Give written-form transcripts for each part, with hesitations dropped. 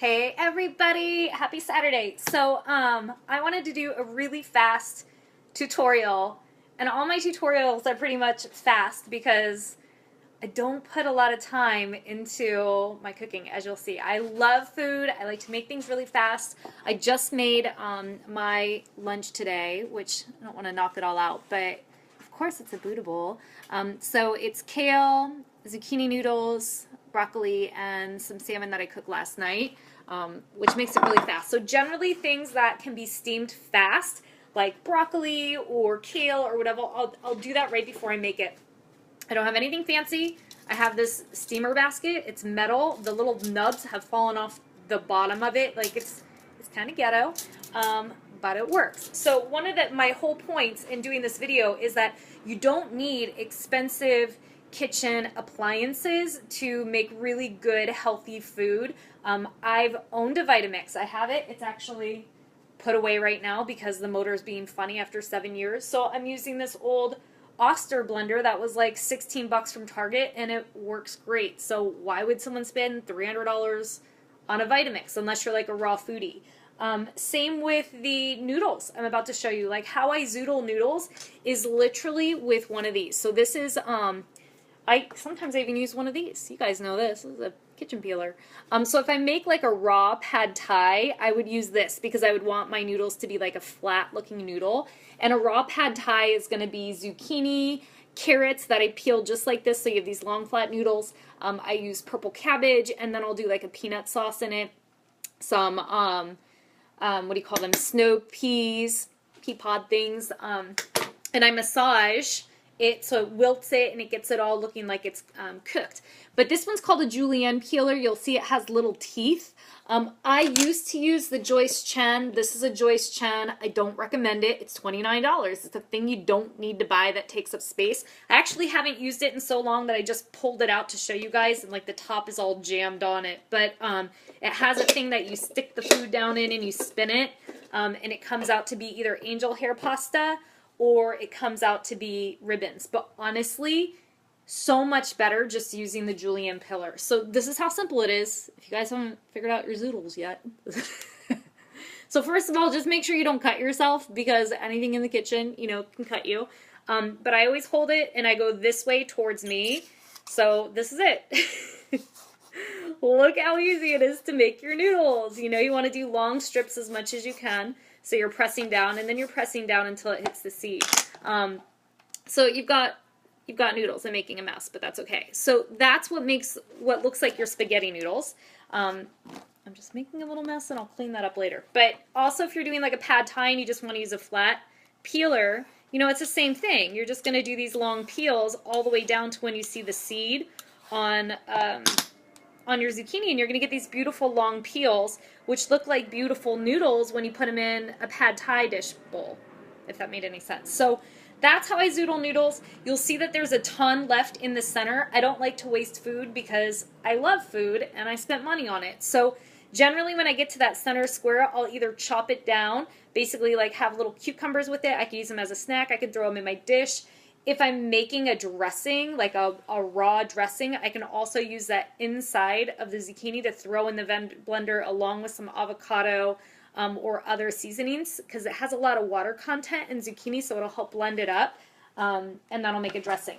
Hey everybody, happy Saturday. I wanted to do a really fast tutorial, and all my tutorials are pretty much fast because I don't put a lot of time into my cooking, as you'll see. I love food. I like to make things really fast. I just made my lunch today, which I don't want to knock it all out, but of course it's a Buddha bowl. So it's kale, zucchini noodles, broccoli, and some salmon that I cooked last night, which makes it really fast. So generally things that can be steamed fast, like broccoli or kale or whatever, I'll do that right before I make it. I don't have anything fancy. I have this steamer basket. It's metal. The little nubs have fallen off the bottom of it. Like it's kind of ghetto, but it works. So one of my whole points in doing this video is that you don't need expensive kitchen appliances to make really good, healthy food. I've owned a Vitamix. I have it. It's actually put away right now because the motor is being funny after 7 years. So I'm using this old Oster blender that was like 16 bucks from Target, and it works great. So why would someone spend $300 on a Vitamix unless you're like a raw foodie? Same with the noodles I'm about to show you. Like how I zoodle noodles is literally with one of these. So this is, sometimes I even use one of these. You guys know this. This is a kitchen peeler. So if I make like a raw pad thai, I would use this because I would want my noodles to be like a flat looking noodle. And a raw pad thai is going to be zucchini, carrots that I peel just like this, so you have these long flat noodles. I use purple cabbage, and then I'll do like a peanut sauce in it. Some, what do you call them, snow peas, pea pod things. And I massage it so it wilts it and it gets it all looking like it's cooked. But this one's called a julienne peeler. You'll see it has little teeth. I used to use the Joyce Chen. This is a Joyce Chen. I don't recommend it. It's $29. It's a thing you don't need to buy that takes up space. I actually haven't used it in so long that I just pulled it out to show you guys, and like the top is all jammed on it. But it has a thing that you stick the food down in and you spin it, and it comes out to be either angel hair pasta or it comes out to be ribbons. But honestly, so much better just using the julienne peeler. So this is how simple it is, if you guys haven't figured out your zoodles yet. So first of all, just make sure you don't cut yourself, because anything in the kitchen, can cut you. But I always hold it and I go this way towards me. So this is it. Look how easy it is to make your noodles. You want to do long strips as much as you can. So you're pressing down, and then you're pressing down until it hits the seed. So you've got noodles. I'm making a mess, but that's okay. So that's what makes what looks like your spaghetti noodles. I'm just making a little mess, and I'll clean that up later. But also, if you're doing like a pad thai and you just want to use a flat peeler, it's the same thing. You're just going to do these long peels all the way down to when you see the seed on your zucchini, and you're going to get these beautiful long peels, which look like beautiful noodles when you put them in a pad thai dish bowl, if that made any sense. So that's how I zoodle noodles. You'll see that there's a ton left in the center. I don't like to waste food because I love food and I spent money on it. So generally when I get to that center square, I'll either chop it down, basically like have little cucumbers with it. I could use them as a snack. I could throw them in my dish. If I'm making a dressing, like a raw dressing, I can also use that inside of the zucchini to throw in the blender along with some avocado or other seasonings, because it has a lot of water content in zucchini, so it'll help blend it up, and that'll make a dressing.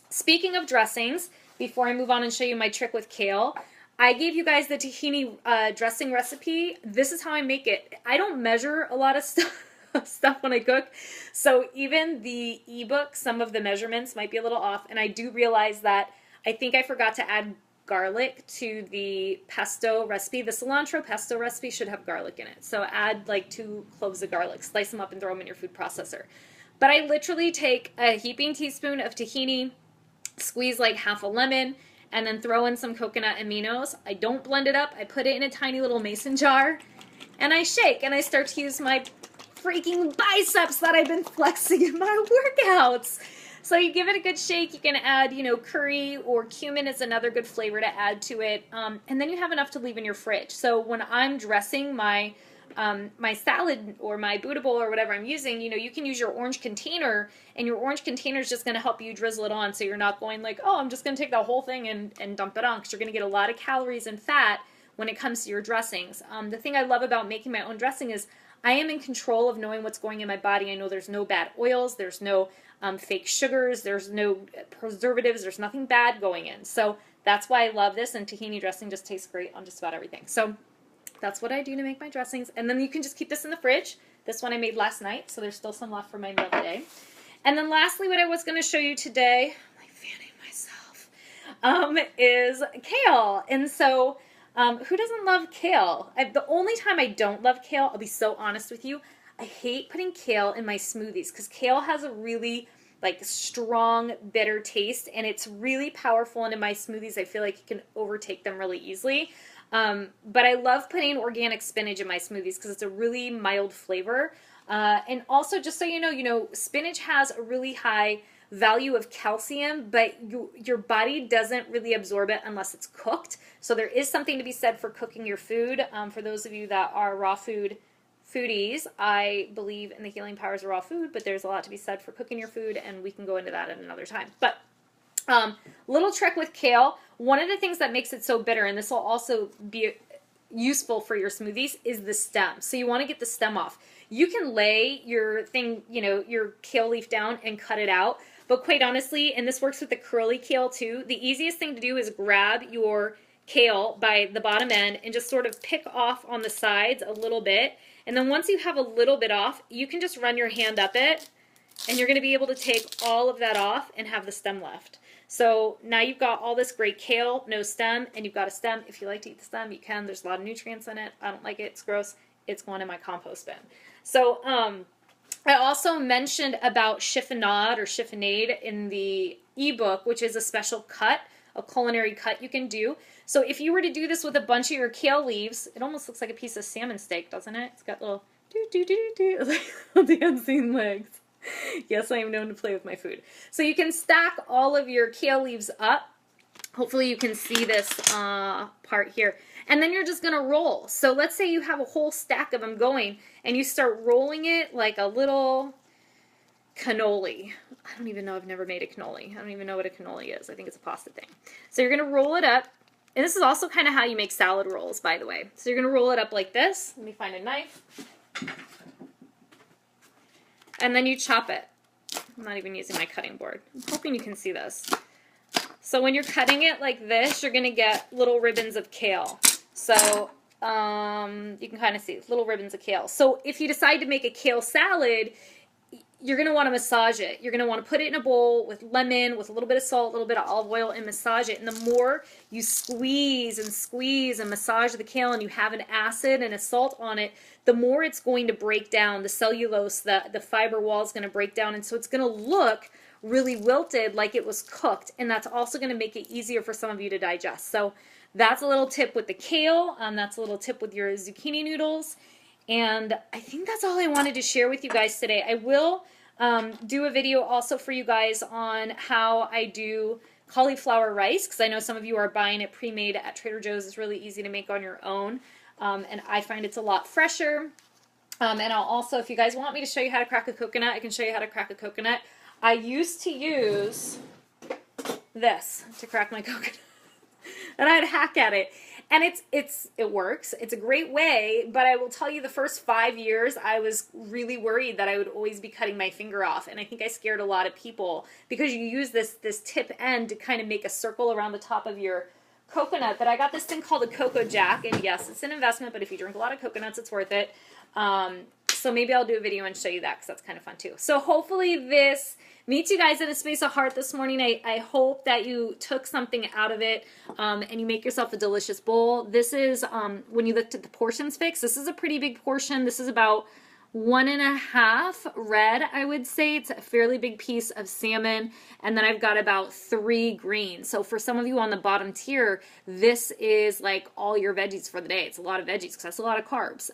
Speaking of dressings, before I move on and show you my trick with kale, I gave you guys the tahini dressing recipe. This is how I make it. I don't measure a lot of stuff when I cook, so even the ebook, some of the measurements might be a little off, and I do realize that I think I forgot to add garlic to the pesto recipe. The cilantro pesto recipe should have garlic in it, so add like 2 cloves of garlic, slice them up and throw them in your food processor. But I literally take a heaping teaspoon of tahini, squeeze like half a lemon, and then throw in some coconut aminos. I don't blend it up. I put it in a tiny little mason jar, and I shake, and I start to use my freaking biceps that I've been flexing in my workouts. So you give it a good shake. You can add, curry or cumin is another good flavor to add to it. And then you have enough to leave in your fridge. So when I'm dressing my my salad or my Buddha bowl or whatever I'm using, you can use your orange container, and your orange container is just going to help you drizzle it on, so you're not going like, oh, I'm just going to take that whole thing and dump it on, because you're going to get a lot of calories and fat when it comes to your dressings. The thing I love about making my own dressing is I am in control of knowing what's going in my body. I know there's no bad oils, there's no fake sugars, there's no preservatives, there's nothing bad going in. So that's why I love this, and tahini dressing just tastes great on just about everything. So that's what I do to make my dressings. And then you can just keep this in the fridge. This one I made last night, so there's still some left for my meal today. And then lastly, what I was going to show you today, I'm fanning myself, is kale. And so who doesn't love kale? The only time I don't love kale, I'll be so honest with you, I hate putting kale in my smoothies because kale has a really like strong, bitter taste, and it's really powerful. And in my smoothies, I feel like you can overtake them really easily. But I love putting organic spinach in my smoothies because it's a really mild flavor. And also, just so you know, spinach has a really high value of calcium, but your body doesn't really absorb it unless it's cooked. So there is something to be said for cooking your food. For those of you that are raw foodies, I believe in the healing powers of raw food, but there's a lot to be said for cooking your food, and we can go into that at another time. But little trick with kale, one of the things that makes it so bitter, and this will also be useful for your smoothies, is the stem. So you want to get the stem off. You can lay your thing, your kale leaf down and cut it out. But quite honestly, and this works with the curly kale too, the easiest thing to do is grab your kale by the bottom end and just sort of pick off on the sides a little bit. And then once you have a little bit off, you can just run your hand up it, and you're going to be able to take all of that off and have the stem left. So now you've got all this great kale, no stem, and you've got a stem. If you like to eat the stem, you can. There's a lot of nutrients in it. I don't like it. It's gross. It's going in my compost bin. So I also mentioned about chiffonade or chiffonade in the ebook, which is a special cut, a culinary cut you can do. So if you were to do this with a bunch of your kale leaves, it almost looks like a piece of salmon steak, doesn't it? It's got little like dancing legs. Yes, I am known to play with my food. So you can stack all of your kale leaves up. Hopefully you can see this part here. And then you're just going to roll. So let's say you have a whole stack of them going, and you start rolling it like a little cannoli. I don't even know. I've never made a cannoli. I don't even know what a cannoli is. I think it's a pasta thing. So you're going to roll it up. And this is also kind of how you make salad rolls, by the way. So you're going to roll it up like this. Let me find a knife. And then you chop it. I'm not even using my cutting board. I'm hoping you can see this. So when you're cutting it like this, you're going to get little ribbons of kale. So you can kind of see little ribbons of kale. So if you decide to make a kale salad, you're going to want to massage it. You're going to want to put it in a bowl with lemon, with a little bit of salt, a little bit of olive oil, and massage it. And the more you squeeze and massage the kale, and you have an acid and a salt on it, the more it's going to break down. The cellulose, the fiber wall is going to break down. And so it's going to look really wilted like it was cooked. And that's also going to make it easier for some of you to digest. So that's a little tip with the kale. That's a little tip with your zucchini noodles. And I think that's all I wanted to share with you guys today. I will do a video also for you guys on how I do cauliflower rice, because I know some of you are buying it pre-made at Trader Joe's. It's really easy to make on your own, and I find it's a lot fresher. And I'll also, if you guys want me to show you how to crack a coconut, I can show you how to crack a coconut. I used to use this to crack my coconut, and I'd hack at it. And it works. It's a great way, but I will tell you the first 5 years I was really worried that I would always be cutting my finger off, and I think I scared a lot of people because you use this tip end to kind of make a circle around the top of your coconut. But I got this thing called a Cocoa Jack, and yes, it's an investment, but if you drink a lot of coconuts, it's worth it. So maybe I'll do a video and show you that because that's kind of fun too. So hopefully this meets you guys in a space of heart this morning. I hope that you took something out of it and you make yourself a delicious bowl. This is, when you looked at the portions fix, this is a pretty big portion. This is about 1.5 red, I would say. It's a fairly big piece of salmon. And then I've got about 3 greens. So for some of you on the bottom tier, this is like all your veggies for the day. It's a lot of veggies because that's a lot of carbs.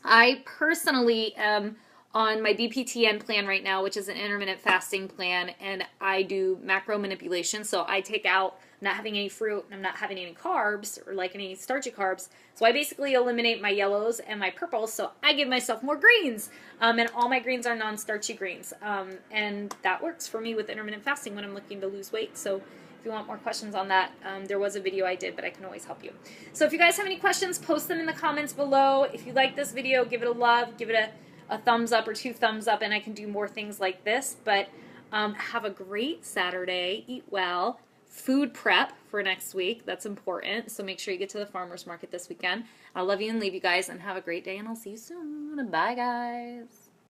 I personally am on my BPTN plan right now, which is an intermittent fasting plan, and I do macro manipulation. So I take out, I'm not having any fruit, and I'm not having any carbs or like any starchy carbs. So I basically eliminate my yellows and my purples, so I give myself more greens. And all my greens are non-starchy greens. And that works for me with intermittent fasting when I'm looking to lose weight. So If you want more questions on that, there was a video I did, but I can always help you. So if you guys have any questions, post them in the comments below. If you like this video, give it a love, give it a thumbs up or 2 thumbs up, and I can do more things like this. But have a great Saturday. Eat well. Food prep for next week. That's important. So make sure you get to the farmer's market this weekend. I love you and leave you guys, and have a great day, and I'll see you soon. Bye, guys.